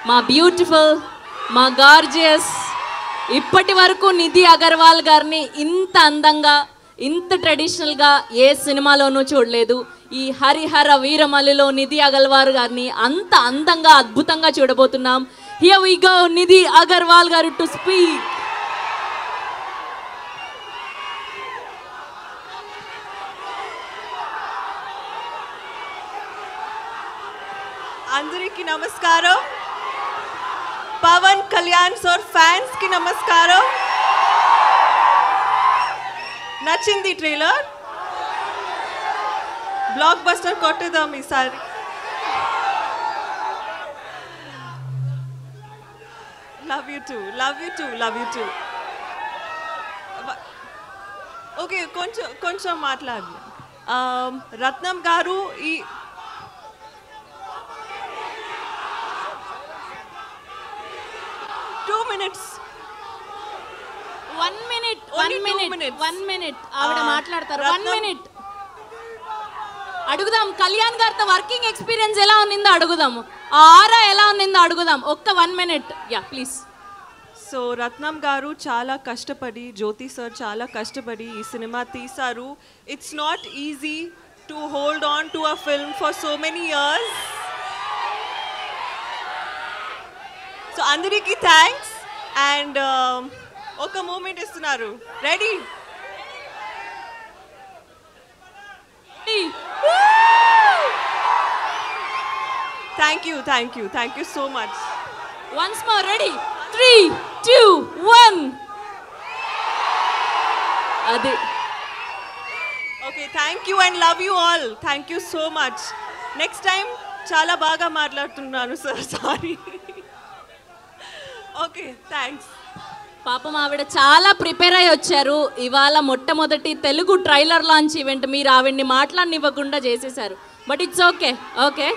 మా బ్యూటిఫుల్, మా గార్జియస్, ఇప్పటి వరకు నిధి అగర్వాల్ గారిని ఇంత అందంగా, ఇంత ట్రెడిషనల్గా ఏ సినిమాలోనూ చూడలేదు. ఈ హరిహర వీరమల్లిలో నిధి అగర్వాల్ గారిని అంత అందంగా, అద్భుతంగా చూడబోతున్నాం. Here we go, Nidhi Agarwal గారు టు స్పీక్. అందరికీ నమస్కారం. పవన్ కళ్యాణ్ సార్ ఫ్యాన్స్ కి నమస్కారం. నచ్చింది ట్రైలర్? బ్లాక్ బస్టర్ కొట్టేద్దాం ఈసారి. Love you two, love you two, love you two. Okay, కొంచెం మాట్లాడి. రత్నం గారు ఈ వన్ మినిట్ ఆవిడ మాట్లాడతారు. 1 minute అడుగుదాం. కళ్యాణ్ గారితో వర్కింగ్ ఎక్స్పీరియన్స్ ఎలా ఉన్నిందో అడుగుదాము, ఆరా ఎలా ఉన్నిందో అడుగుదాం. ఒక్క 1 minute, యా ప్లీజ్. సో రత్నం గారు చాలా కష్టపడి, జ్యోతి సార్ చాలా కష్టపడి ఈ సినిమా తీశారు. It's not easy to hold on to a film for so many years. So అందరికీ థ్యాంక్స్. అండ్ ఒక మూమెంట్ ఇస్తున్నారు. Ready? Thank you so much. Once more. Ready? 3, 2, 1. అది. Okay, thank you and love you all. Thank you so much. Next time చాలా బాగా మాట్లాడుతున్నాను sir, sorry. Okay, thanks. పాపం ఆవిడ చాలా ప్రిపేర్ అయ్యి వచ్చారు. ఇవాళ మొట్టమొదటి తెలుగు ట్రైలర్ లాంచ్ ఈవెంట్ మీరు ఆవిడ్ని మాట్లాడనివ్వకుండా చేసేసారు. But it's okay.